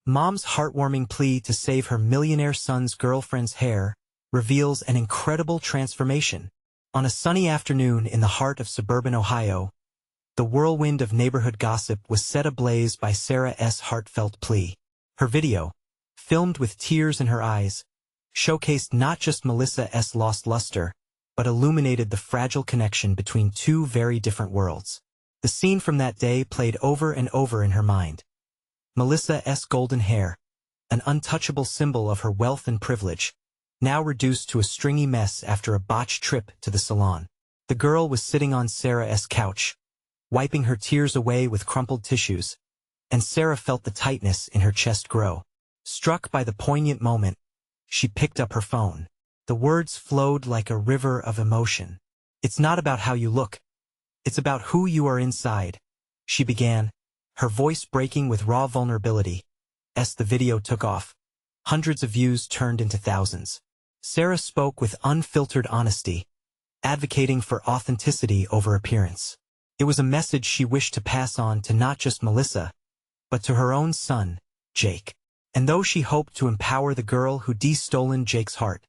Mom's heartwarming plea to save her millionaire son's girlfriend's hair reveals an incredible transformation. On a sunny afternoon in the heart of suburban Ohio, the whirlwind of neighborhood gossip was set ablaze by Sarah's heartfelt plea. Her video, filmed with tears in her eyes, showcased not just Melissa's lost luster, but illuminated the fragile connection between two very different worlds. The scene from that day played over and over in her mind. Melissa's golden hair, an untouchable symbol of her wealth and privilege, now reduced to a stringy mess after a botched trip to the salon. The girl was sitting on Sarah's couch, wiping her tears away with crumpled tissues, and Sarah felt the tightness in her chest grow. Struck by the poignant moment, she picked up her phone. The words flowed like a river of emotion. "It's not about how you look. It's about who you are inside," she began, her voice breaking with raw vulnerability. As the video took off, hundreds of views turned into thousands. Sarah spoke with unfiltered honesty, advocating for authenticity over appearance. It was a message she wished to pass on to not just Melissa, but to her own son, Jake. And though she hoped to empower the girl who'd stolen Jake's heart,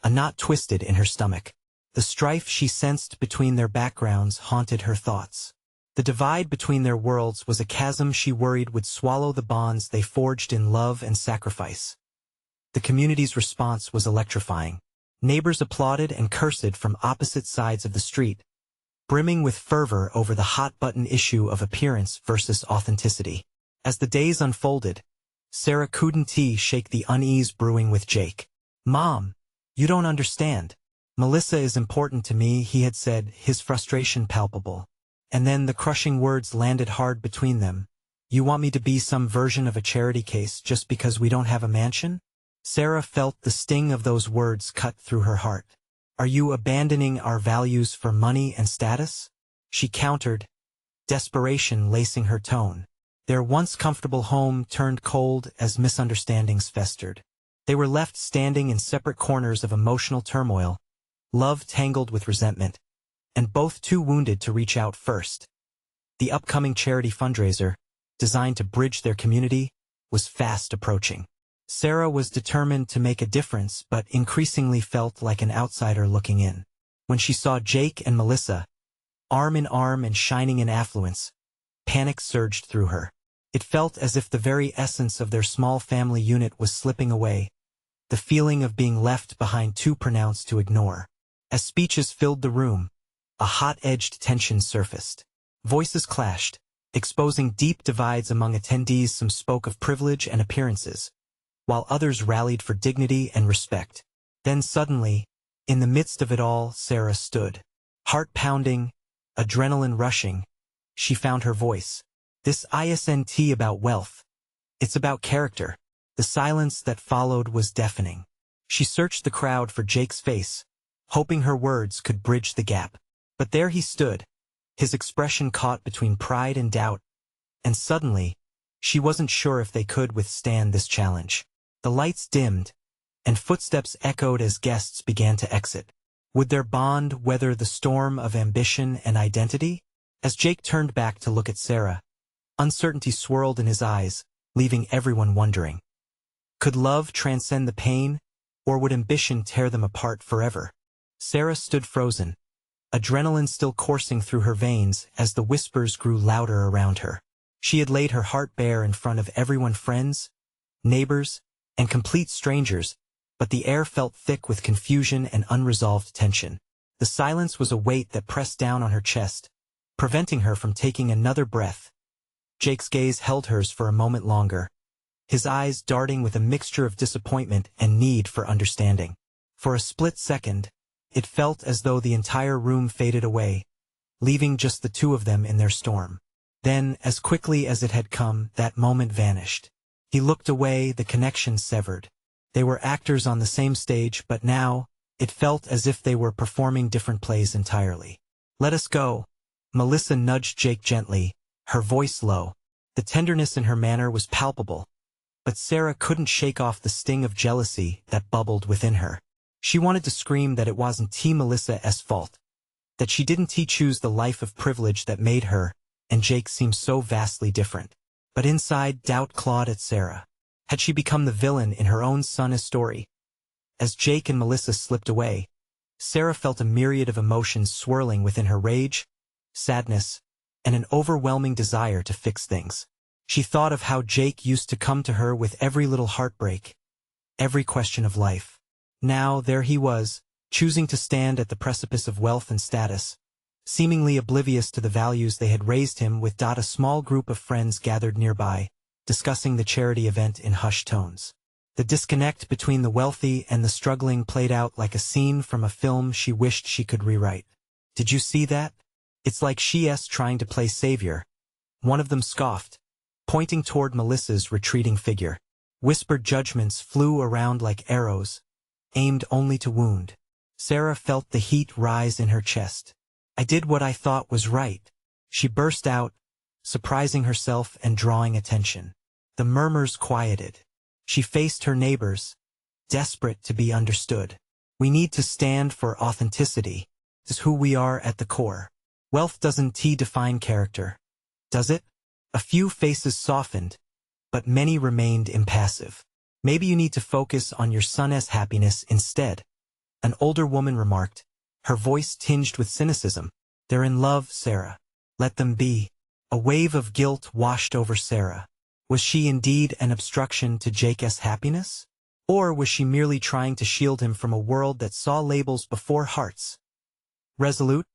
a knot twisted in her stomach. The strife she sensed between their backgrounds haunted her thoughts. The divide between their worlds was a chasm she worried would swallow the bonds they forged in love and sacrifice. The community's response was electrifying. Neighbors applauded and cursed from opposite sides of the street, brimming with fervor over the hot-button issue of appearance versus authenticity. As the days unfolded, Sarah couldn't shake the unease brewing with Jake. "Mom, you don't understand. Melissa is important to me," he had said, his frustration palpable. And then the crushing words landed hard between them. "You want me to be some version of a charity case just because we don't have a mansion?" Sarah felt the sting of those words cut through her heart. "Are you abandoning our values for money and status?" she countered, desperation lacing her tone. Their once comfortable home turned cold as misunderstandings festered. They were left standing in separate corners of emotional turmoil, love tangled with resentment, and both too wounded to reach out first. The upcoming charity fundraiser, designed to bridge their community, was fast approaching. Sarah was determined to make a difference but increasingly felt like an outsider looking in. When she saw Jake and Melissa, arm in arm and shining in affluence, panic surged through her. It felt as if the very essence of their small family unit was slipping away, the feeling of being left behind too pronounced to ignore. As speeches filled the room, a hot-edged tension surfaced. Voices clashed, exposing deep divides among attendees. Some spoke of privilege and appearances, while others rallied for dignity and respect. Then suddenly, in the midst of it all, Sarah stood. Heart pounding, adrenaline rushing, she found her voice. "This isn't about wealth. It's about character." The silence that followed was deafening. She searched the crowd for Jake's face, hoping her words could bridge the gap. But there he stood, his expression caught between pride and doubt, and suddenly, she wasn't sure if they could withstand this challenge. The lights dimmed, and footsteps echoed as guests began to exit. Would their bond weather the storm of ambition and identity? As Jake turned back to look at Sarah, uncertainty swirled in his eyes, leaving everyone wondering. Could love transcend the pain, or would ambition tear them apart forever? Sarah stood frozen, adrenaline still coursing through her veins as the whispers grew louder around her. She had laid her heart bare in front of everyone, friends, neighbors, and complete strangers, but the air felt thick with confusion and unresolved tension. The silence was a weight that pressed down on her chest, preventing her from taking another breath. Jake's gaze held hers for a moment longer, his eyes darting with a mixture of disappointment and need for understanding. For a split second, it felt as though the entire room faded away, leaving just the two of them in their storm. Then, as quickly as it had come, that moment vanished. He looked away, the connection severed. They were actors on the same stage, but now, it felt as if they were performing different plays entirely. "Let us go." Melissa nudged Jake gently, her voice low. The tenderness in her manner was palpable, but Sarah couldn't shake off the sting of jealousy that bubbled within her. She wanted to scream that it wasn't Melissa's fault, that she didn't choose the life of privilege that made her and Jake seem so vastly different. But inside, doubt clawed at Sarah. Had she become the villain in her own son's story? As Jake and Melissa slipped away, Sarah felt a myriad of emotions swirling within her: rage, sadness, and an overwhelming desire to fix things. She thought of how Jake used to come to her with every little heartbreak, every question of life. Now, there he was, choosing to stand at the precipice of wealth and status, seemingly oblivious to the values they had raised him with. A small group of friends gathered nearby, discussing the charity event in hushed tones. The disconnect between the wealthy and the struggling played out like a scene from a film she wished she could rewrite. "Did you see that? It's like she's trying to play savior," one of them scoffed, pointing toward Melissa's retreating figure. Whispered judgments flew around like arrows, aimed only to wound. Sarah felt the heat rise in her chest. "I did what I thought was right," she burst out, surprising herself and drawing attention. The murmurs quieted. She faced her neighbors, desperate to be understood. "We need to stand for authenticity. This is who we are at the core. Wealth doesn't define character, does it?" A few faces softened, but many remained impassive. "Maybe you need to focus on your son's happiness instead," an older woman remarked, her voice tinged with cynicism. "They're in love, Sarah. Let them be." A wave of guilt washed over Sarah. Was she indeed an obstruction to Jake's happiness? Or was she merely trying to shield him from a world that saw labels before hearts? Resolute,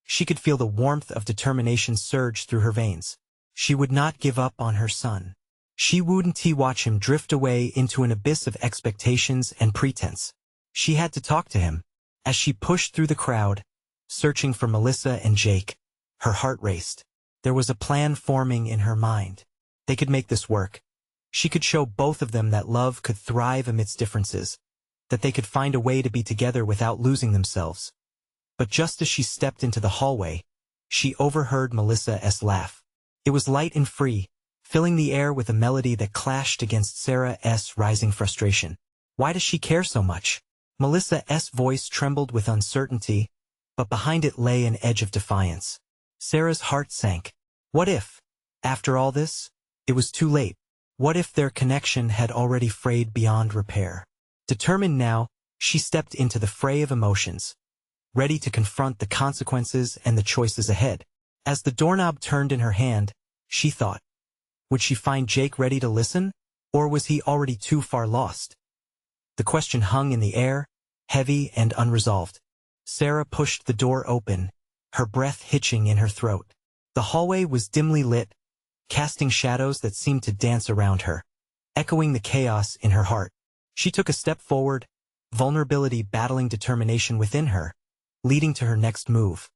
she could feel the warmth of determination surge through her veins. She would not give up on her son. She wouldn't watch him drift away into an abyss of expectations and pretense. She had to talk to him. As she pushed through the crowd, searching for Melissa and Jake, her heart raced. There was a plan forming in her mind. They could make this work. She could show both of them that love could thrive amidst differences, that they could find a way to be together without losing themselves. But just as she stepped into the hallway, she overheard Melissa's laugh. It was light and free, filling the air with a melody that clashed against Sarah's rising frustration. "Why does she care so much?" Melissa's voice trembled with uncertainty, but behind it lay an edge of defiance. Sarah's heart sank. What if, after all this, it was too late? What if their connection had already frayed beyond repair? Determined now, she stepped into the fray of emotions, ready to confront the consequences and the choices ahead. As the doorknob turned in her hand, she thought, would she find Jake ready to listen, or was he already too far lost? The question hung in the air, heavy and unresolved. Sarah pushed the door open, her breath hitching in her throat. The hallway was dimly lit, casting shadows that seemed to dance around her, echoing the chaos in her heart. She took a step forward, vulnerability battling determination within her, leading to her next move.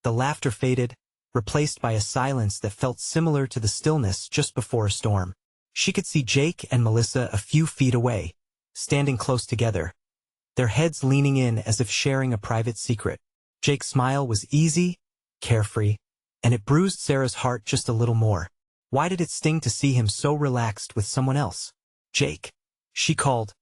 The laughter faded, replaced by a silence that felt similar to the stillness just before a storm. She could see Jake and Melissa a few feet away, standing close together, their heads leaning in as if sharing a private secret. Jake's smile was easy, carefree, and it bruised Sarah's heart just a little more. Why did it sting to see him so relaxed with someone else? "Jake," she called,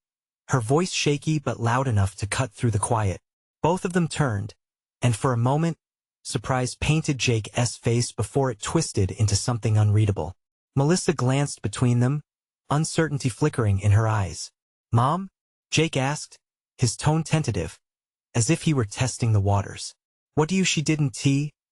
her voice shaky but loud enough to cut through the quiet. Both of them turned, and for a moment, surprise painted Jake's face before it twisted into something unreadable. Melissa glanced between them, uncertainty flickering in her eyes. "Mom?" Jake asked, his tone tentative, as if he were testing the waters. "What do you?" She didn't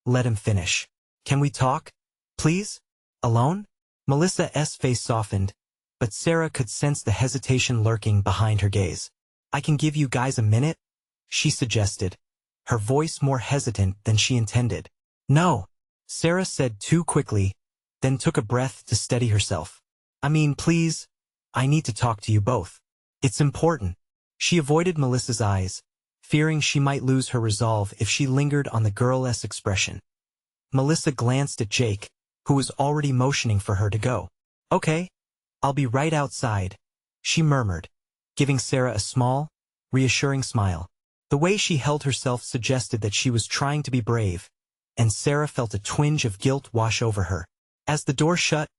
let him finish. "Can we talk? Please? Alone?" Melissa's face softened, but Sarah could sense the hesitation lurking behind her gaze. "I can give you guys a minute," she suggested, her voice more hesitant than she intended. "No," Sarah said too quickly, then took a breath to steady herself. "I mean, please, I need to talk to you both. It's important." She avoided Melissa's eyes, fearing she might lose her resolve if she lingered on the girl's expression. Melissa glanced at Jake, who was already motioning for her to go. "Okay, I'll be right outside," she murmured, giving Sarah a small, reassuring smile. The way she held herself suggested that she was trying to be brave, and Sarah felt a twinge of guilt wash over her. As the door shut,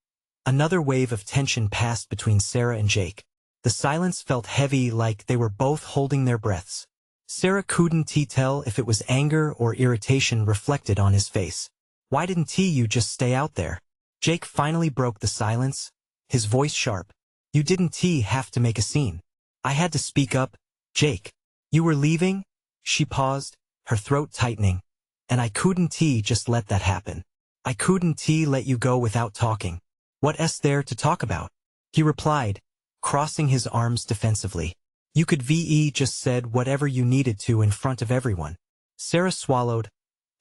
another wave of tension passed between Sarah and Jake. The silence felt heavy, like they were both holding their breaths. Sarah couldn't tell if it was anger or irritation reflected on his face. "Why didn't you just stay out there?" Jake finally broke the silence, his voice sharp. You didn't have to make a scene. I had to speak up. Jake. You were leaving? She paused, her throat tightening. And I couldn't just let that happen. I couldn't let you go without talking. What's there to talk about? He replied, crossing his arms defensively. You could just said whatever you needed to in front of everyone. Sarah swallowed,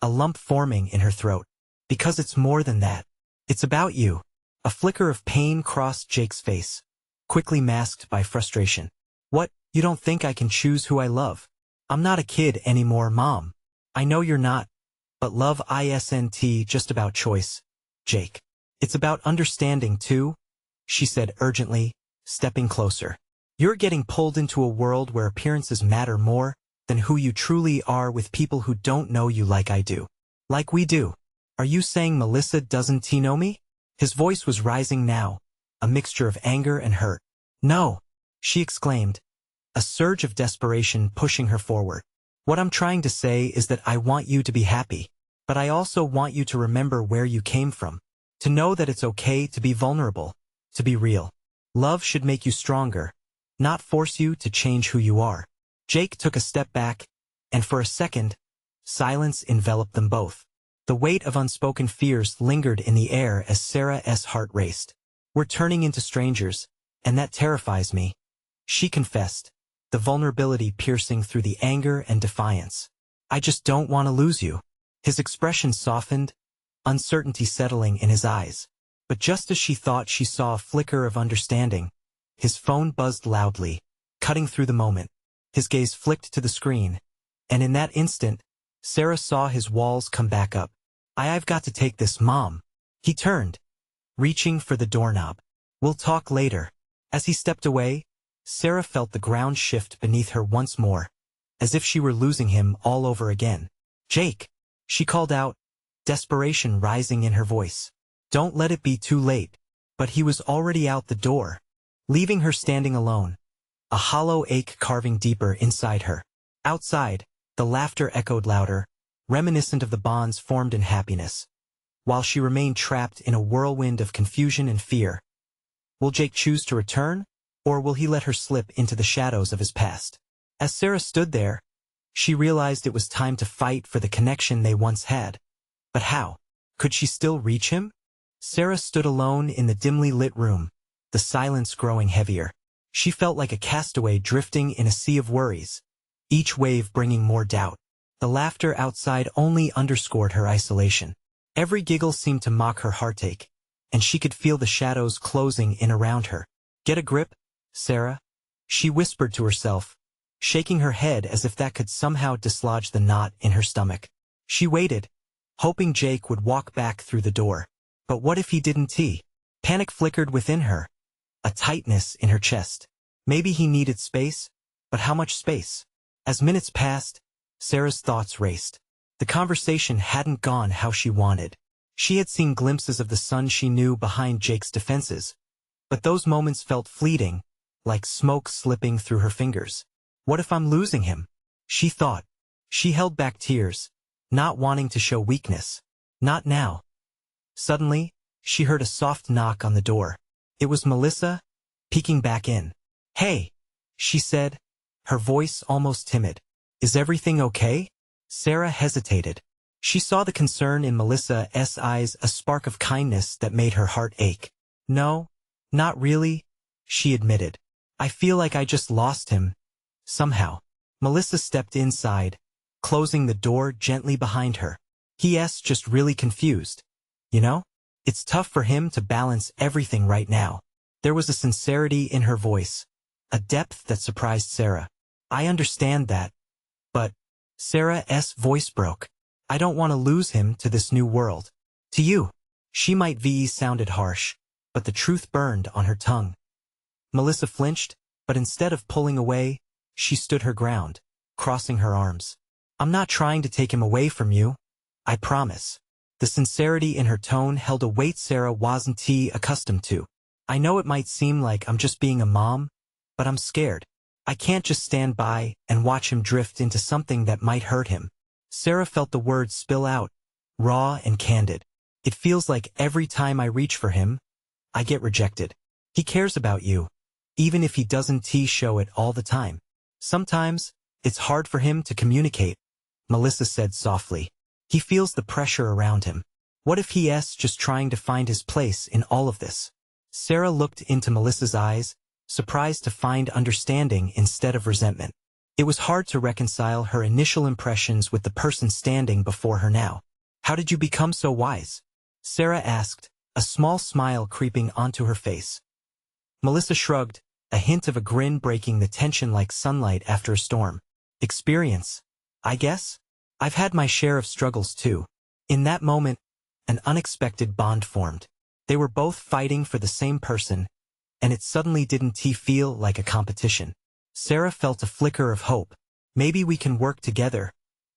a lump forming in her throat. Because it's more than that. It's about you. A flicker of pain crossed Jake's face, quickly masked by frustration. What, you don't think I can choose who I love? I'm not a kid anymore, Mom. I know you're not. But love isn't just about choice, Jake. It's about understanding too, she said urgently, stepping closer. You're getting pulled into a world where appearances matter more than who you truly are with people who don't know you like I do. Like we do. Are you saying Melissa doesn't know me? His voice was rising now, a mixture of anger and hurt. No, she exclaimed, a surge of desperation pushing her forward. What I'm trying to say is that I want you to be happy, but I also want you to remember where you came from, to know that it's okay to be vulnerable, to be real. Love should make you stronger, not force you to change who you are. Jake took a step back, and for a second, silence enveloped them both. The weight of unspoken fears lingered in the air as Sarah's heart raced. We're turning into strangers, and that terrifies me, she confessed, the vulnerability piercing through the anger and defiance. I just don't want to lose you. His expression softened, uncertainty settling in his eyes. But just as she thought she saw a flicker of understanding, his phone buzzed loudly, cutting through the moment. His gaze flicked to the screen, and in that instant, Sarah saw his walls come back up. I've got to take this, Mom. He turned, reaching for the doorknob. We'll talk later. As he stepped away, Sarah felt the ground shift beneath her once more, as if she were losing him all over again. Jake, she called out, desperation rising in her voice. Don't let it be too late. But he was already out the door, leaving her standing alone, a hollow ache carving deeper inside her. Outside, the laughter echoed louder, reminiscent of the bonds formed in happiness, while she remained trapped in a whirlwind of confusion and fear. Will Jake choose to return, or will he let her slip into the shadows of his past? As Sarah stood there, she realized it was time to fight for the connection they once had. But how? Could she still reach him? Sarah stood alone in the dimly lit room, the silence growing heavier. She felt like a castaway drifting in a sea of worries, each wave bringing more doubt. The laughter outside only underscored her isolation. Every giggle seemed to mock her heartache, and she could feel the shadows closing in around her. Get a grip, Sarah, she whispered to herself, shaking her head as if that could somehow dislodge the knot in her stomach. She waited, hoping Jake would walk back through the door. But what if he didn't? Panic flickered within her, a tightness in her chest. Maybe he needed space, but how much space? As minutes passed, Sarah's thoughts raced. The conversation hadn't gone how she wanted. She had seen glimpses of the sun she knew behind Jake's defenses, but those moments felt fleeting, like smoke slipping through her fingers. What if I'm losing him? She thought. She held back tears, not wanting to show weakness. Not now. Suddenly, she heard a soft knock on the door. It was Melissa, peeking back in. Hey, she said, her voice almost timid. Is everything okay? Sarah hesitated. She saw the concern in Melissa's eyes, a spark of kindness that made her heart ache. No, not really, she admitted. I feel like I just lost him. Somehow. Melissa stepped inside, closing the door gently behind her. He's just really confused. You know? It's tough for him to balance everything right now. There was a sincerity in her voice, a depth that surprised Sarah. I understand that. But, Sarah's voice broke. I don't want to lose him to this new world. To you. She might sounded harsh, but the truth burned on her tongue. Melissa flinched, but instead of pulling away, she stood her ground, crossing her arms. I'm not trying to take him away from you. I promise. The sincerity in her tone held a weight Sarah wasn't accustomed to. I know it might seem like I'm just being a mom, but I'm scared. I can't just stand by and watch him drift into something that might hurt him. Sarah felt the words spill out, raw and candid. It feels like every time I reach for him, I get rejected. He cares about you, even if he doesn't show it all the time. Sometimes, it's hard for him to communicate, Melissa said softly. He feels the pressure around him. What if he's just trying to find his place in all of this? Sarah looked into Melissa's eyes, surprised to find understanding instead of resentment. It was hard to reconcile her initial impressions with the person standing before her now. How did you become so wise? Sarah asked, a small smile creeping onto her face. Melissa shrugged, a hint of a grin breaking the tension like sunlight after a storm. Experience, I guess? I've had my share of struggles too. In that moment, an unexpected bond formed. They were both fighting for the same person, and it suddenly didn't feel like a competition. Sarah felt a flicker of hope. Maybe we can work together.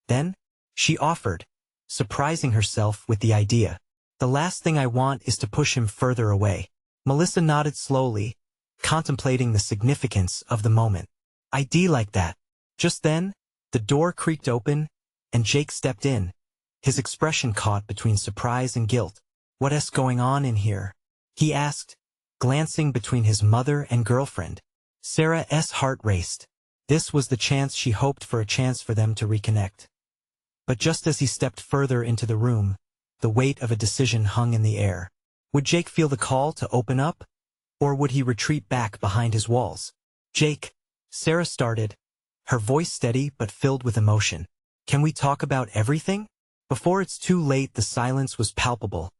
Then, she offered, surprising herself with the idea. The last thing I want is to push him further away. Melissa nodded slowly, contemplating the significance of the moment. I'd like that. Just then, the door creaked open, and Jake stepped in, his expression caught between surprise and guilt. What's going on in here? He asked, glancing between his mother and girlfriend. Sarah's heart raced. This was the chance she hoped for, a chance for them to reconnect. But just as he stepped further into the room, the weight of a decision hung in the air. Would Jake feel the call to open up? Or would he retreat back behind his walls? Jake, Sarah started, her voice steady but filled with emotion. Can we talk about everything? Before it's too late, the silence was palpable,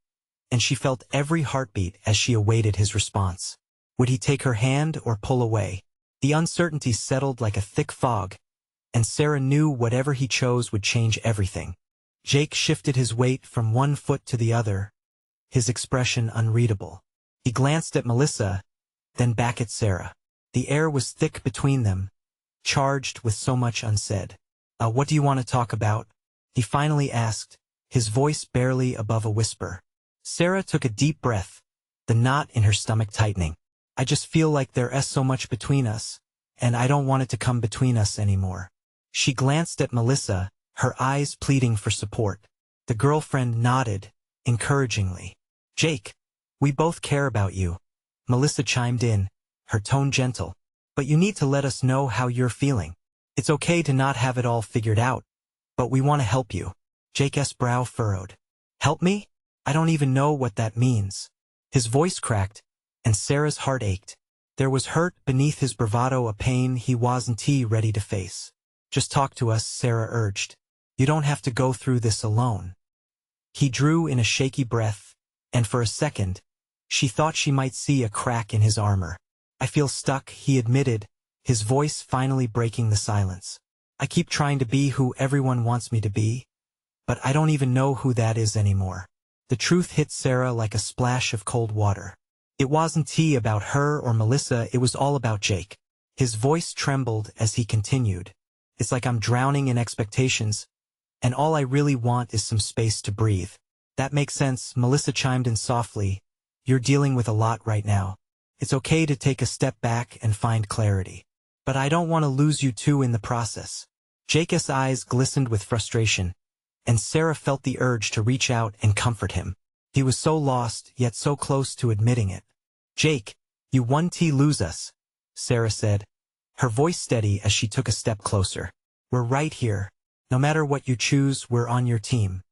and she felt every heartbeat as she awaited his response. Would he take her hand or pull away? The uncertainty settled like a thick fog, and Sarah knew whatever he chose would change everything. Jake shifted his weight from one foot to the other, his expression unreadable. He glanced at Melissa, then back at Sarah. The air was thick between them, charged with so much unsaid. What do you want to talk about? He finally asked, his voice barely above a whisper. Sarah took a deep breath, the knot in her stomach tightening. I just feel like there's so much between us, and I don't want it to come between us anymore. She glanced at Melissa, her eyes pleading for support. The girlfriend nodded, encouragingly. Jake, we both care about you. Melissa chimed in, her tone gentle. But you need to let us know how you're feeling. It's okay to not have it all figured out, but we want to help you. Jake's brow furrowed. Help me? I don't even know what that means. His voice cracked, and Sarah's heart ached. There was hurt beneath his bravado, a pain he wasn't ready to face. Just talk to us, Sarah urged. You don't have to go through this alone. He drew in a shaky breath, and for a second, she thought she might see a crack in his armor. I feel stuck, he admitted, his voice finally breaking the silence. I keep trying to be who everyone wants me to be, but I don't even know who that is anymore. The truth hit Sarah like a splash of cold water. It wasn't about her or Melissa, it was all about Jake. His voice trembled as he continued. It's like I'm drowning in expectations, and all I really want is some space to breathe. That makes sense, Melissa chimed in softly. You're dealing with a lot right now. It's okay to take a step back and find clarity. But I don't want to lose you too in the process. Jake's eyes glistened with frustration, and Sarah felt the urge to reach out and comfort him. He was so lost, yet so close to admitting it. Jake, you won't lose us, Sarah said, her voice steady as she took a step closer. We're right here. No matter what you choose, we're on your team.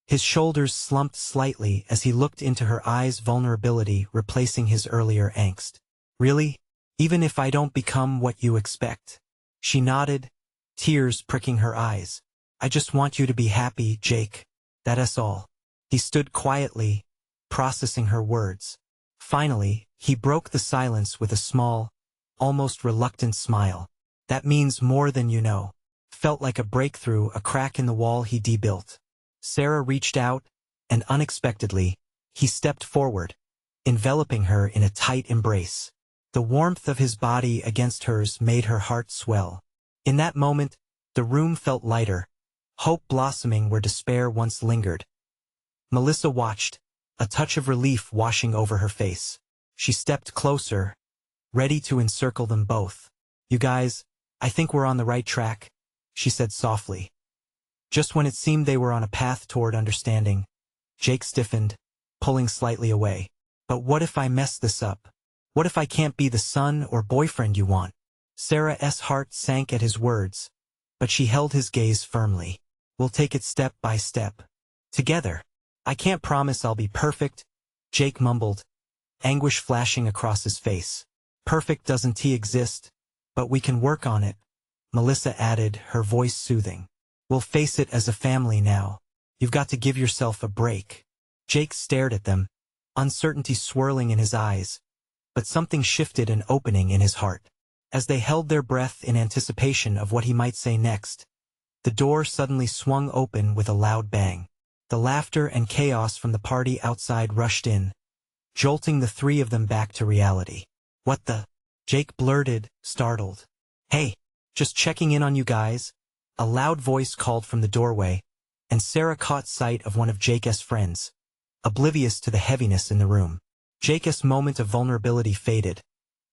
His shoulders slumped slightly as he looked into her eyes, vulnerability replacing his earlier angst. Really? Even if I don't become what you expect? She nodded, tears pricking her eyes. I just want you to be happy, Jake. That's all. He stood quietly, processing her words. Finally, he broke the silence with a small, almost reluctant smile. That means more than you know. Felt like a breakthrough, a crack in the wall he debuilt. Sarah reached out, and unexpectedly, he stepped forward, enveloping her in a tight embrace. The warmth of his body against hers made her heart swell. In that moment, the room felt lighter, hope blossoming where despair once lingered. Melissa watched, a touch of relief washing over her face. She stepped closer, ready to encircle them both. You guys, I think we're on the right track, she said softly. Just when it seemed they were on a path toward understanding, Jake stiffened, pulling slightly away. But what if I mess this up? What if I can't be the son or boyfriend you want? Sarah's heart sank at his words, but she held his gaze firmly. We'll take it step by step. Together. I can't promise I'll be perfect, Jake mumbled, anguish flashing across his face. Perfect doesn't exist, but we can work on it, Melissa added, her voice soothing. We'll face it as a family now. You've got to give yourself a break. Jake stared at them, uncertainty swirling in his eyes, but something shifted, an opening in his heart. As they held their breath in anticipation of what he might say next, the door suddenly swung open with a loud bang. The laughter and chaos from the party outside rushed in, jolting the three of them back to reality. What the? Jake blurted, startled. Hey, just checking in on you guys. A loud voice called from the doorway, and Sarah caught sight of one of Jake's friends, oblivious to the heaviness in the room. Jake's moment of vulnerability faded,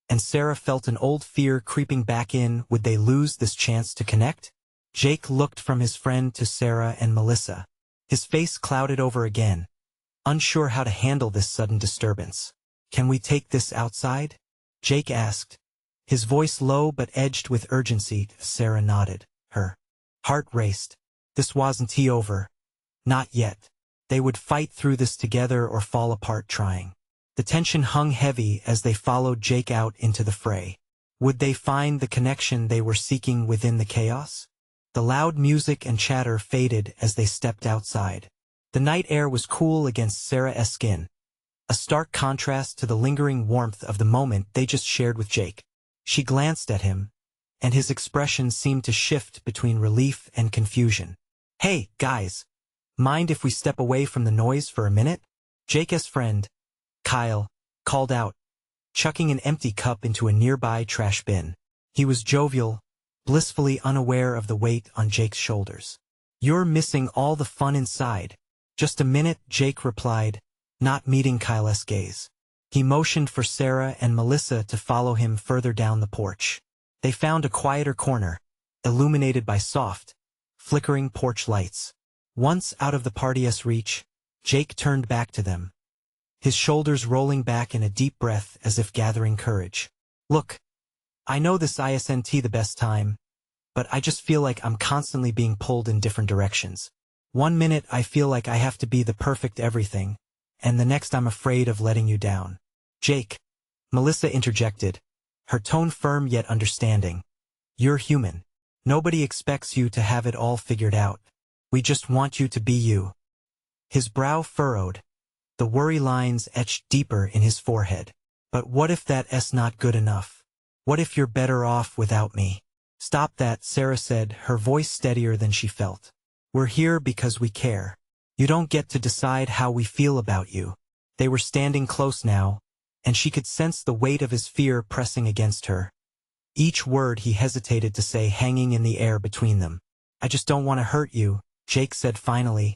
and Sarah felt an old fear creeping back in. Would they lose this chance to connect? Jake looked from his friend to Sarah and Melissa. His face clouded over again, unsure how to handle this sudden disturbance. Can we take this outside? Jake asked, his voice low but edged with urgency. Sarah nodded. Her heart raced. This wasn't over. Not yet. They would fight through this together or fall apart trying. The tension hung heavy as they followed Jake out into the fray. Would they find the connection they were seeking within the chaos? The loud music and chatter faded as they stepped outside. The night air was cool against Sarah's skin, a stark contrast to the lingering warmth of the moment they just shared with Jake. She glanced at him, and his expression seemed to shift between relief and confusion. Hey, guys, mind if we step away from the noise for a minute? Jake's friend, Kyle, called out, chucking an empty cup into a nearby trash bin. He was jovial, blissfully unaware of the weight on Jake's shoulders. You're missing all the fun inside. Just a minute, Jake replied, not meeting Kyle's gaze. He motioned for Sarah and Melissa to follow him further down the porch. They found a quieter corner, illuminated by soft, flickering porch lights. Once out of the party's reach, Jake turned back to them, his shoulders rolling back in a deep breath as if gathering courage. Look, I know this isn't the best time, but I just feel like I'm constantly being pulled in different directions. One minute I feel like I have to be the perfect everything, and the next I'm afraid of letting you down. Jake, Melissa interjected, her tone firm yet understanding. You're human. Nobody expects you to have it all figured out. We just want you to be you. His brow furrowed, the worry lines etched deeper in his forehead. But what if that's not good enough? What if you're better off without me? Stop that, Sarah said, her voice steadier than she felt. We're here because we care. You don't get to decide how we feel about you. They were standing close now, and she could sense the weight of his fear pressing against her. Each word he hesitated to say hanging in the air between them. I just don't want to hurt you, Jake said finally,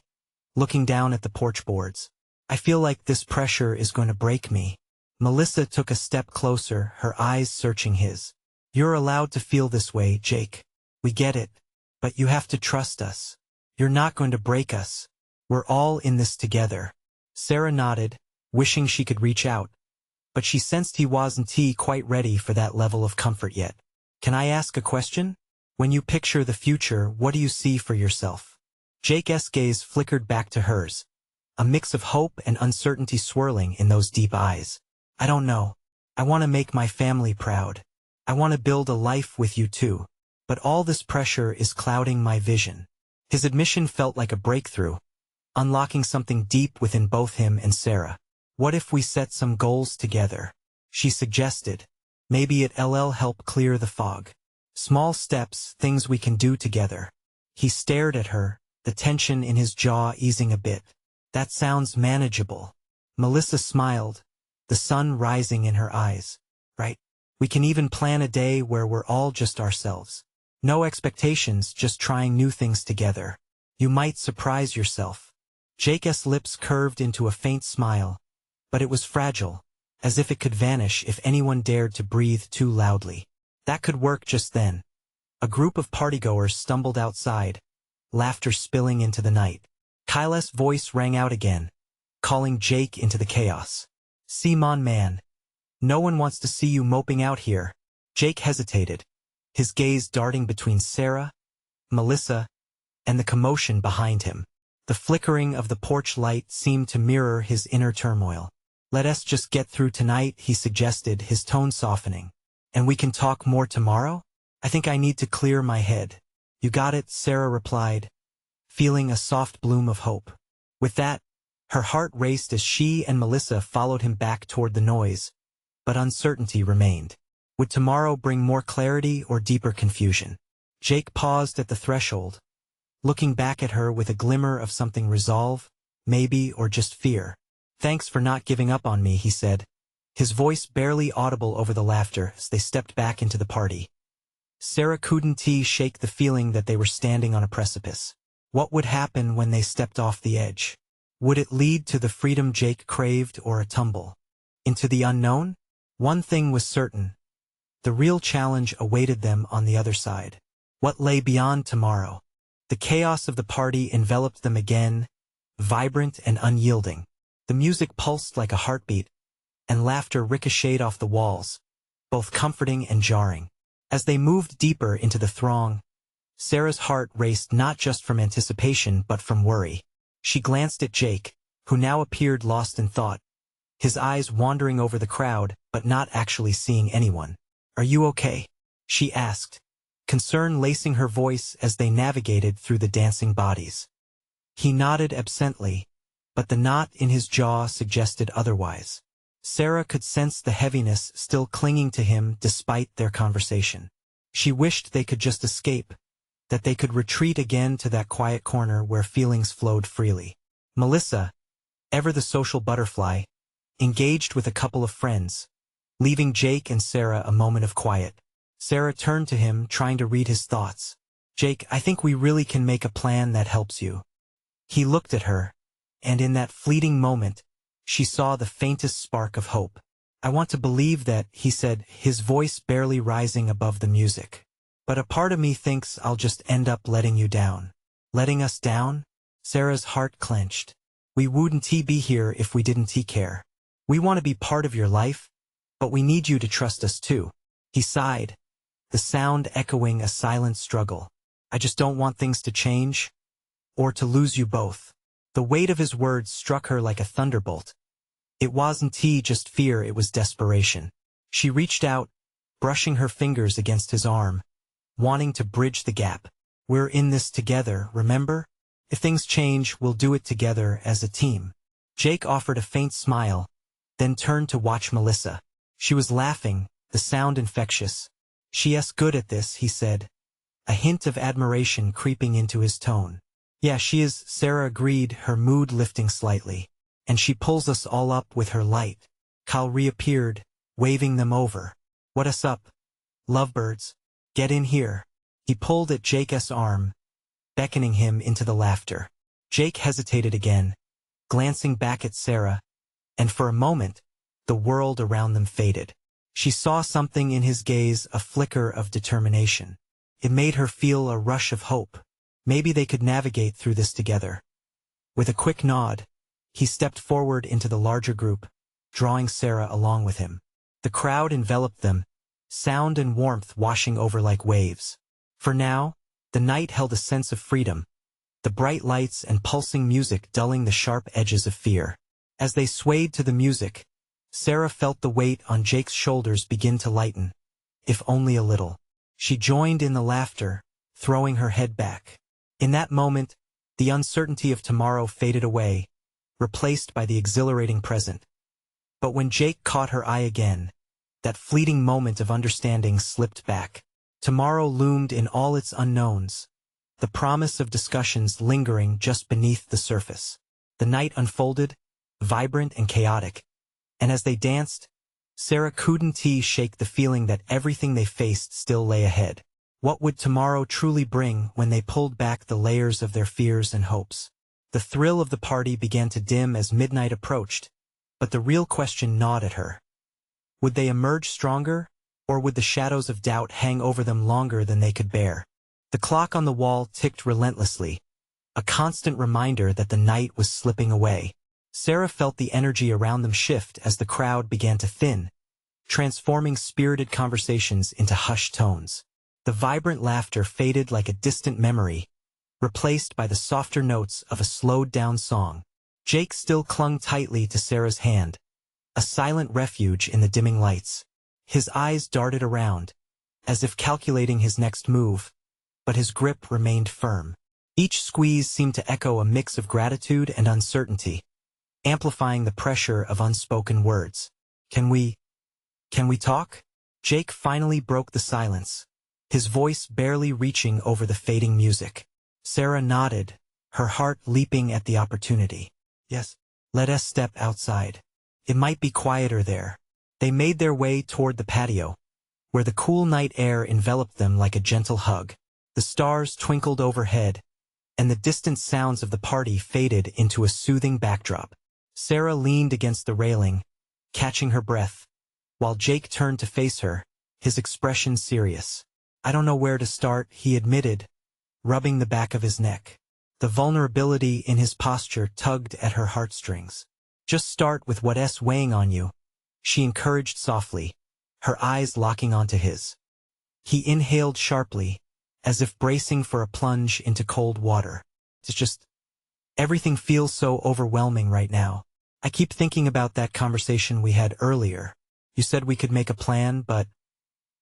looking down at the porch boards. I feel like this pressure is going to break me. Melissa took a step closer, her eyes searching his. You're allowed to feel this way, Jake. We get it. But you have to trust us. You're not going to break us. We're all in this together. Sarah nodded, wishing she could reach out, but she sensed he wasn't quite ready for that level of comfort yet. Can I ask a question? When you picture the future, what do you see for yourself? Jake's gaze flickered back to hers, a mix of hope and uncertainty swirling in those deep eyes. I don't know. I want to make my family proud. I want to build a life with you too. But all this pressure is clouding my vision. His admission felt like a breakthrough, unlocking something deep within both him and Sarah. What if we set some goals together? She suggested. Maybe it'll help clear the fog. Small steps, things we can do together. He stared at her, the tension in his jaw easing a bit. That sounds manageable. Melissa smiled, the sun rising in her eyes. Right? We can even plan a day where we're all just ourselves. No expectations, just trying new things together. You might surprise yourself. Jake's lips curved into a faint smile, but it was fragile, as if it could vanish if anyone dared to breathe too loudly. That could work just then. A group of partygoers stumbled outside, laughter spilling into the night. Kyle's voice rang out again, calling Jake into the chaos. Simon man. No one wants to see you moping out here. Jake hesitated, his gaze darting between Sarah, Melissa, and the commotion behind him. The flickering of the porch light seemed to mirror his inner turmoil. Let us just get through tonight, he suggested, his tone softening. And we can talk more tomorrow? I think I need to clear my head. You got it, Sarah replied, feeling a soft bloom of hope. With that, her heart raced as she and Melissa followed him back toward the noise, but uncertainty remained. Would tomorrow bring more clarity or deeper confusion? Jake paused at the threshold, looking back at her with a glimmer of something resolve, maybe, or just fear. Thanks for not giving up on me, he said, his voice barely audible over the laughter as they stepped back into the party. Sarah couldn't shake the feeling that they were standing on a precipice. What would happen when they stepped off the edge? Would it lead to the freedom Jake craved or a tumble into the unknown? One thing was certain. The real challenge awaited them on the other side. What lay beyond tomorrow? The chaos of the party enveloped them again, vibrant and unyielding. The music pulsed like a heartbeat, and laughter ricocheted off the walls, both comforting and jarring. As they moved deeper into the throng, Sarah's heart raced not just from anticipation but from worry. She glanced at Jake, who now appeared lost in thought, his eyes wandering over the crowd but not actually seeing anyone. Are you okay? She asked, concern lacing her voice as they navigated through the dancing bodies. He nodded absently, but the knot in his jaw suggested otherwise. Sarah could sense the heaviness still clinging to him despite their conversation. She wished they could just escape, that they could retreat again to that quiet corner where feelings flowed freely. Melissa, ever the social butterfly, engaged with a couple of friends, leaving Jake and Sarah a moment of quiet. Sarah turned to him, trying to read his thoughts. Jake, I think we really can make a plan that helps you. He looked at her, and in that fleeting moment, she saw the faintest spark of hope. I want to believe that, he said, his voice barely rising above the music. But a part of me thinks I'll just end up letting you down. Letting us down? Sarah's heart clenched. We wouldn't be here if we didn't care. We want to be part of your life, but we need you to trust us too. He sighed, the sound echoing a silent struggle. I just don't want things to change, or to lose you both. The weight of his words struck her like a thunderbolt. It wasn't just fear, it was desperation. She reached out, brushing her fingers against his arm, wanting to bridge the gap. We're in this together, remember? If things change, we'll do it together as a team. Jake offered a faint smile, then turned to watch Melissa. She was laughing, the sound infectious. She's good at this, he said, a hint of admiration creeping into his tone. Yeah, she is, Sarah agreed, her mood lifting slightly. And she pulls us all up with her light. Kyle reappeared, waving them over. What's up, lovebirds? Get in here. He pulled at Jake's arm, beckoning him into the laughter. Jake hesitated again, glancing back at Sarah, and for a moment, the world around them faded. She saw something in his gaze, a flicker of determination. It made her feel a rush of hope. Maybe they could navigate through this together. With a quick nod, he stepped forward into the larger group, drawing Sarah along with him. The crowd enveloped them, sound and warmth washing over like waves. For now, the night held a sense of freedom, the bright lights and pulsing music dulling the sharp edges of fear. As they swayed to the music, Sarah felt the weight on Jake's shoulders begin to lighten, if only a little. She joined in the laughter, throwing her head back. In that moment, the uncertainty of tomorrow faded away, replaced by the exhilarating present. But when Jake caught her eye again, that fleeting moment of understanding slipped back. Tomorrow loomed in all its unknowns, the promise of discussions lingering just beneath the surface. The night unfolded, vibrant and chaotic, and as they danced, Sarah couldn't shake the feeling that everything they faced still lay ahead. What would tomorrow truly bring when they pulled back the layers of their fears and hopes? The thrill of the party began to dim as midnight approached, but the real question gnawed at her. Would they emerge stronger, or would the shadows of doubt hang over them longer than they could bear? The clock on the wall ticked relentlessly, a constant reminder that the night was slipping away. Sarah felt the energy around them shift as the crowd began to thin, transforming spirited conversations into hushed tones. The vibrant laughter faded like a distant memory, replaced by the softer notes of a slowed-down song. Jake still clung tightly to Sarah's hand, a silent refuge in the dimming lights. His eyes darted around, as if calculating his next move, but his grip remained firm. Each squeeze seemed to echo a mix of gratitude and uncertainty, amplifying the pressure of unspoken words. Can we talk? Jake finally broke the silence, his voice barely reaching over the fading music. Sarah nodded, her heart leaping at the opportunity. Yes, let us step outside. It might be quieter there. They made their way toward the patio, where the cool night air enveloped them like a gentle hug. The stars twinkled overhead, and the distant sounds of the party faded into a soothing backdrop. Sarah leaned against the railing, catching her breath, while Jake turned to face her, his expression serious. I don't know where to start, he admitted, rubbing the back of his neck. The vulnerability in his posture tugged at her heartstrings. Just start with what's weighing on you, she encouraged softly, her eyes locking onto his. He inhaled sharply, as if bracing for a plunge into cold water. It's just, everything feels so overwhelming right now. I keep thinking about that conversation we had earlier. You said we could make a plan, but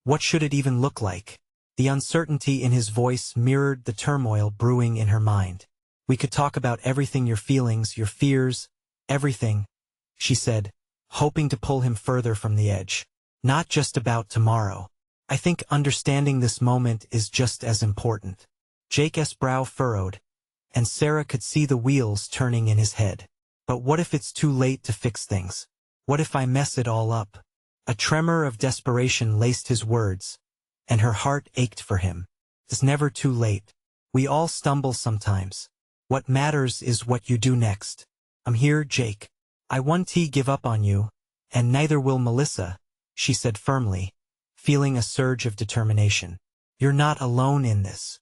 what should it even look like? The uncertainty in his voice mirrored the turmoil brewing in her mind. We could talk about everything, your feelings, your fears, everything, she said, hoping to pull him further from the edge. Not just about tomorrow. I think understanding this moment is just as important. Jake's brow furrowed, and Sarah could see the wheels turning in his head. But what if it's too late to fix things? What if I mess it all up? A tremor of desperation laced his words, and her heart ached for him. It's never too late. We all stumble sometimes. What matters is what you do next. I'm here, Jake. I won't give up on you, and neither will Melissa, she said firmly, feeling a surge of determination. You're not alone in this.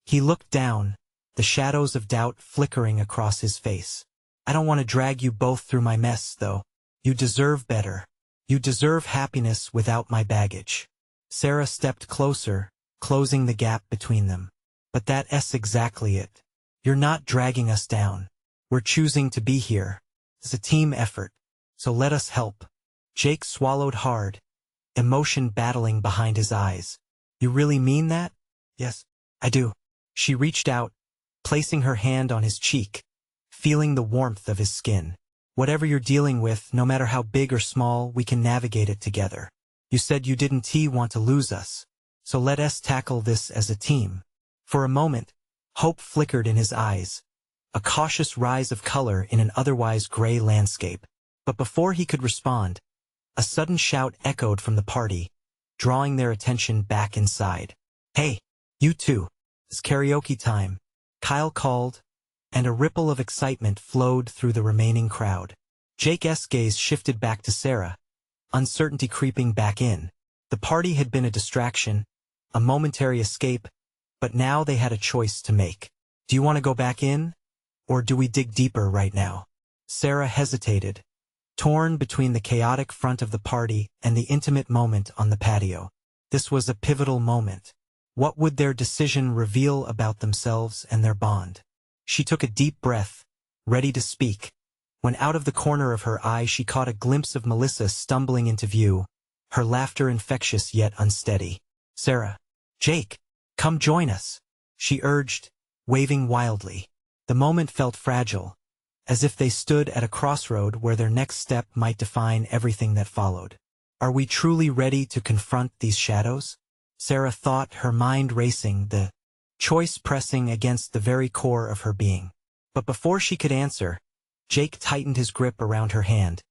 He looked down, the shadows of doubt flickering across his face. I don't want to drag you both through my mess, though. You deserve better. You deserve happiness without my baggage. Sarah stepped closer, closing the gap between them. But that's exactly it. You're not dragging us down. We're choosing to be here. It's a team effort, so let us help. Jake swallowed hard, emotion battling behind his eyes. You really mean that? Yes, I do. She reached out, placing her hand on his cheek, feeling the warmth of his skin. Whatever you're dealing with, no matter how big or small, we can navigate it together. You said you didn't want to lose us, so let us tackle this as a team. For a moment, hope flickered in his eyes, a cautious rise of color in an otherwise gray landscape. But before he could respond, a sudden shout echoed from the party, drawing their attention back inside. Hey, you two, it's karaoke time, Kyle called, and a ripple of excitement flowed through the remaining crowd. Jake's gaze shifted back to Sarah, uncertainty creeping back in. The party had been a distraction, a momentary escape, but now they had a choice to make. Do you want to go back in, or do we dig deeper right now? Sarah hesitated, torn between the chaotic front of the party and the intimate moment on the patio. This was a pivotal moment. What would their decision reveal about themselves and their bond? She took a deep breath, ready to speak, when out of the corner of her eye she caught a glimpse of Melissa stumbling into view, her laughter infectious yet unsteady. Sarah, Jake, come join us, she urged, waving wildly. The moment felt fragile, as if they stood at a crossroad where their next step might define everything that followed. Are we truly ready to confront these shadows? Sarah thought, her mind racing, the choice pressing against the very core of her being. But before she could answer, Jake tightened his grip around her hand,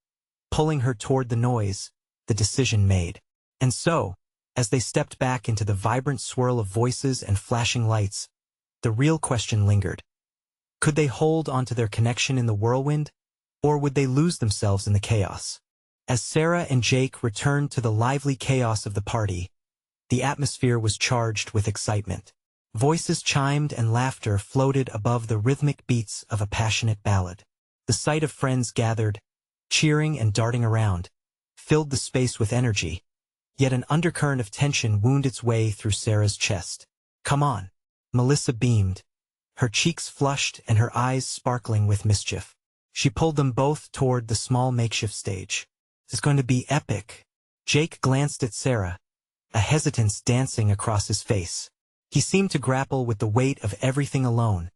pulling her toward the noise, the decision made. And so, as they stepped back into the vibrant swirl of voices and flashing lights, the real question lingered. Could they hold onto their connection in the whirlwind, or would they lose themselves in the chaos? As Sarah and Jake returned to the lively chaos of the party, the atmosphere was charged with excitement. Voices chimed and laughter floated above the rhythmic beats of a passionate ballad. The sight of friends gathered, cheering and darting around, filled the space with energy, yet an undercurrent of tension wound its way through Sarah's chest. "Come on." Melissa beamed, her cheeks flushed and her eyes sparkling with mischief. She pulled them both toward the small makeshift stage. "It's going to be epic." Jake glanced at Sarah, a hesitance dancing across his face. He seemed to grapple with the weight of everything alone,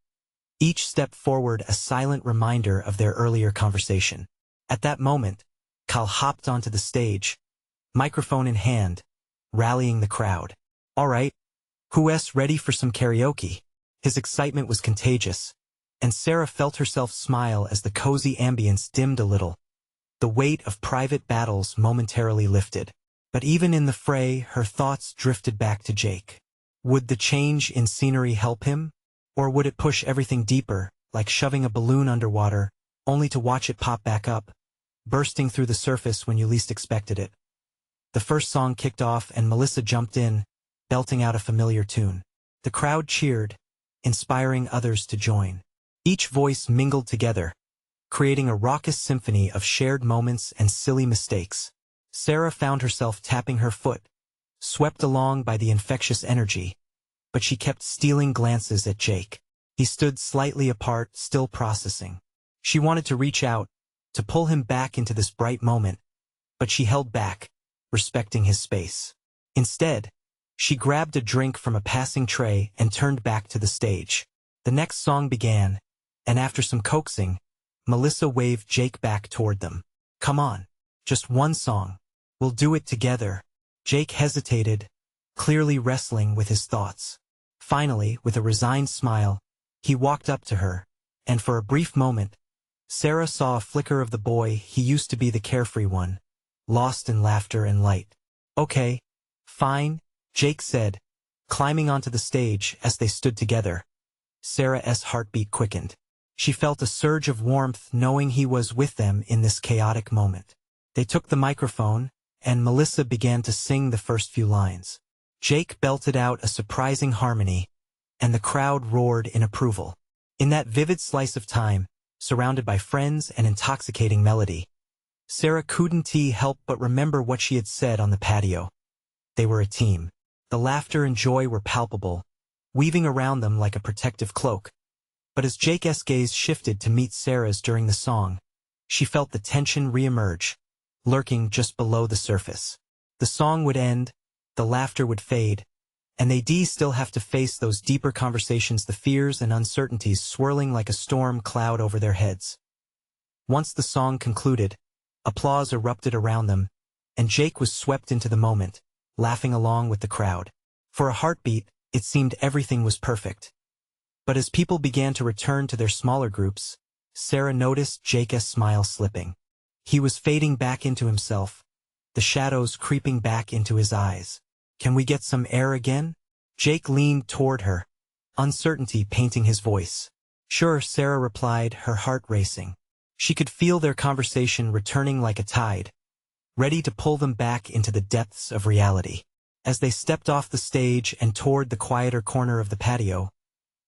each step forward a silent reminder of their earlier conversation. At that moment, Cal hopped onto the stage, microphone in hand, rallying the crowd. "All right, who's ready for some karaoke?" His excitement was contagious, and Sarah felt herself smile as the cozy ambience dimmed a little. The weight of private battles momentarily lifted. But even in the fray, her thoughts drifted back to Jake. Would the change in scenery help him? Or would it push everything deeper, like shoving a balloon underwater, only to watch it pop back up, bursting through the surface when you least expected it? The first song kicked off and Melissa jumped in, belting out a familiar tune. The crowd cheered, inspiring others to join. Each voice mingled together, creating a raucous symphony of shared moments and silly mistakes. Sarah found herself tapping her foot, swept along by the infectious energy, but she kept stealing glances at Jake. He stood slightly apart, still processing. She wanted to reach out, to pull him back into this bright moment, but she held back, respecting his space. Instead, she grabbed a drink from a passing tray and turned back to the stage. The next song began, and after some coaxing, Melissa waved Jake back toward them. "Come on, just one song. We'll do it together." Jake hesitated, clearly wrestling with his thoughts. Finally, with a resigned smile, he walked up to her, and for a brief moment, Sarah saw a flicker of the boy he used to be, the carefree one, lost in laughter and light. "Okay, fine," Jake said, climbing onto the stage. As they stood together, Sarah's heartbeat quickened. She felt a surge of warmth knowing he was with them in this chaotic moment. They took the microphone, and Melissa began to sing the first few lines. Jake belted out a surprising harmony, and the crowd roared in approval. In that vivid slice of time, surrounded by friends and intoxicating melody, Sarah couldn't help but remember what she had said on the patio. They were a team. The laughter and joy were palpable, weaving around them like a protective cloak. But as Jake's gaze shifted to meet Sarah's during the song, she felt the tension reemerge, lurking just below the surface. The song would end, the laughter would fade, and they'd still have to face those deeper conversations, the fears and uncertainties swirling like a storm cloud over their heads. Once the song concluded, applause erupted around them, and Jake was swept into the moment, laughing along with the crowd. For a heartbeat, it seemed everything was perfect. But as people began to return to their smaller groups, Sarah noticed Jake's smile slipping. He was fading back into himself, the shadows creeping back into his eyes. "Can we get some air again?" Jake leaned toward her, uncertainty painting his voice. "Sure," Sarah replied, her heart racing. She could feel their conversation returning like a tide, ready to pull them back into the depths of reality. As they stepped off the stage and toward the quieter corner of the patio,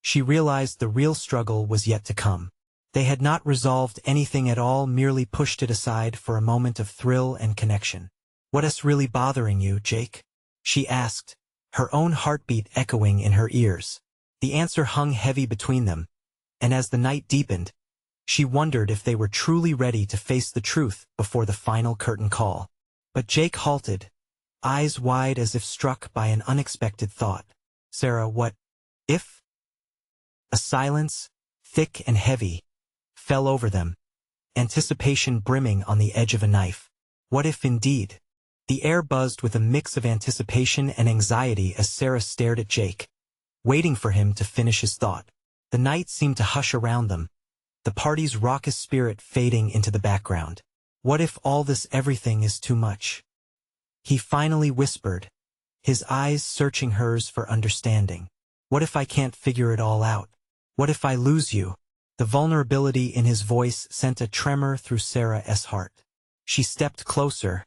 she realized the real struggle was yet to come. They had not resolved anything at all, merely pushed it aside for a moment of thrill and connection. "What's really bothering you, Jake?" she asked, her own heartbeat echoing in her ears. The answer hung heavy between them, and as the night deepened, she wondered if they were truly ready to face the truth before the final curtain call. But Jake halted, eyes wide as if struck by an unexpected thought. "Sarah, what if?" A silence, thick and heavy, fell over them, anticipation brimming on the edge of a knife. What if indeed? The air buzzed with a mix of anticipation and anxiety as Sarah stared at Jake, waiting for him to finish his thought. The night seemed to hush around them, the party's raucous spirit fading into the background. "What if all this everything is too much?" he finally whispered, his eyes searching hers for understanding. "What if I can't figure it all out? What if I lose you?" The vulnerability in his voice sent a tremor through Sarah's heart. She stepped closer,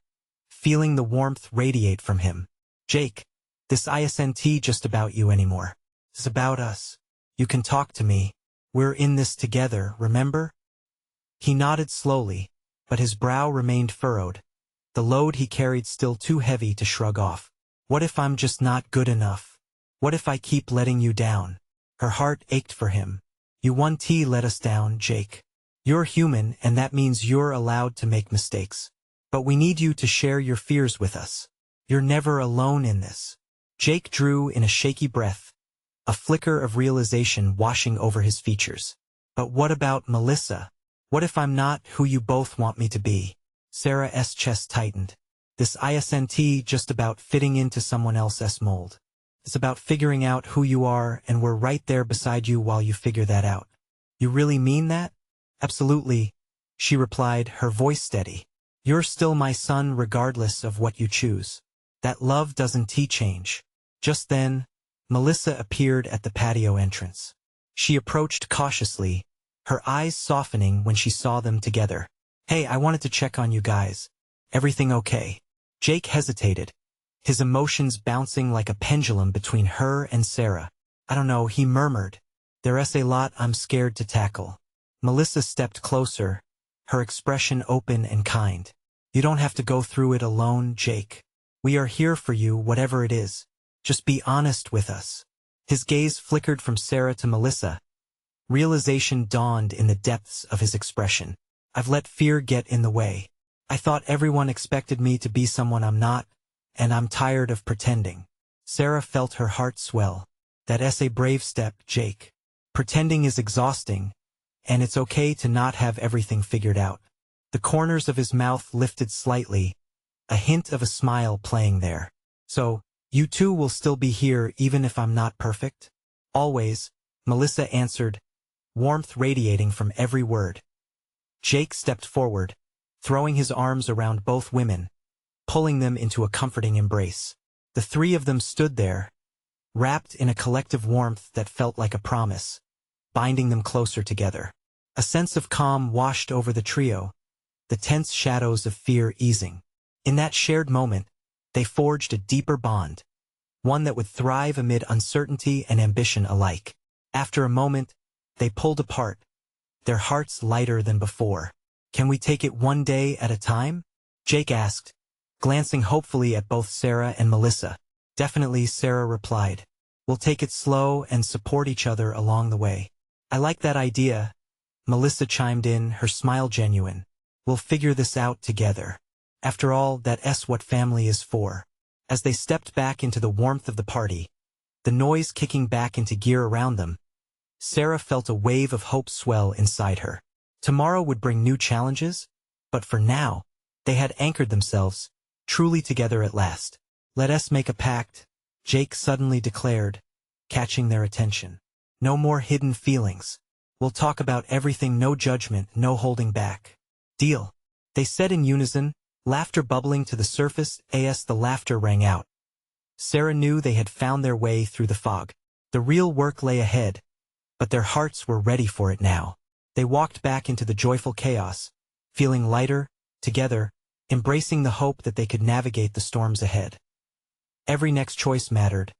feeling the warmth radiate from him. "Jake, this isn't just about you anymore. It's about us. You can talk to me. We're in this together, remember?" He nodded slowly, but his brow remained furrowed, the load he carried still too heavy to shrug off. What if I'm just not good enough? What if I keep letting you down? Her heart ached for him. You 1T let us down, Jake. You're human, and that means you're allowed to make mistakes. But we need you to share your fears with us. You're never alone in this. Jake drew in a shaky breath, a flicker of realization washing over his features. But what about Melissa? What if I'm not who you both want me to be? Sarah's chest tightened. This isn't just about fitting into someone else's mold. It's about figuring out who you are, and we're right there beside you while you figure that out. You really mean that? Absolutely, she replied, her voice steady. You're still my son regardless of what you choose. That love doesn't change. Just then, Melissa appeared at the patio entrance. She approached cautiously, her eyes softening when she saw them together. Hey, I wanted to check on you guys. Everything okay? Jake hesitated, his emotions bouncing like a pendulum between her and Sarah. I don't know, he murmured. There's a lot I'm scared to tackle. Melissa stepped closer, her expression open and kind. You don't have to go through it alone, Jake. We are here for you, whatever it is. Just be honest with us. His gaze flickered from Sarah to Melissa. Realization dawned in the depths of his expression. I've let fear get in the way. I thought everyone expected me to be someone I'm not, and I'm tired of pretending. Sarah felt her heart swell. That's a brave step, Jake. Pretending is exhausting, and it's okay to not have everything figured out. The corners of his mouth lifted slightly, a hint of a smile playing there. So, you two will still be here even if I'm not perfect? Always, Melissa answered, warmth radiating from every word. Jake stepped forward, throwing his arms around both women, pulling them into a comforting embrace. The three of them stood there, wrapped in a collective warmth that felt like a promise, binding them closer together. A sense of calm washed over the trio, the tense shadows of fear easing. In that shared moment, they forged a deeper bond, one that would thrive amid uncertainty and ambition alike. After a moment, they pulled apart, their hearts lighter than before. Can we take it one day at a time? Jake asked, glancing hopefully at both Sarah and Melissa. Definitely, Sarah replied. We'll take it slow and support each other along the way. I like that idea, Melissa chimed in, her smile genuine. We'll figure this out together. After all, that's what family is for. As they stepped back into the warmth of the party, the noise kicking back into gear around them, Sarah felt a wave of hope swell inside her. Tomorrow would bring new challenges, but for now, they had anchored themselves, truly together at last. Let us make a pact, Jake suddenly declared, catching their attention. No more hidden feelings. We'll talk about everything, no judgment, no holding back. Deal. They said in unison, laughter bubbling to the surface as the laughter rang out. Sarah knew they had found their way through the fog. The real work lay ahead, but their hearts were ready for it now. They walked back into the joyful chaos, feeling lighter, together, embracing the hope that they could navigate the storms ahead. Every next choice mattered,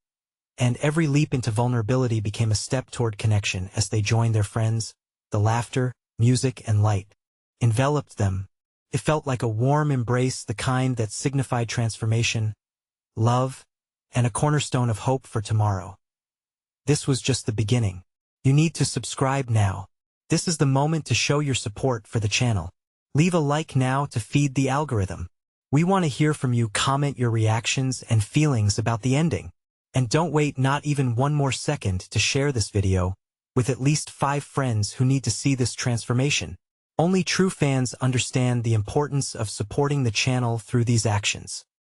and every leap into vulnerability became a step toward connection as they joined their friends. The laughter, music, and light enveloped them. It felt like a warm embrace, the kind that signified transformation, love, and a cornerstone of hope for tomorrow. This was just the beginning. You need to subscribe now. This is the moment to show your support for the channel. Leave a like now to feed the algorithm. We want to hear from you. Comment your reactions and feelings about the ending. And don't wait not even one more second to share this video with at least 5 friends who need to see this transformation. Only true fans understand the importance of supporting the channel through these actions.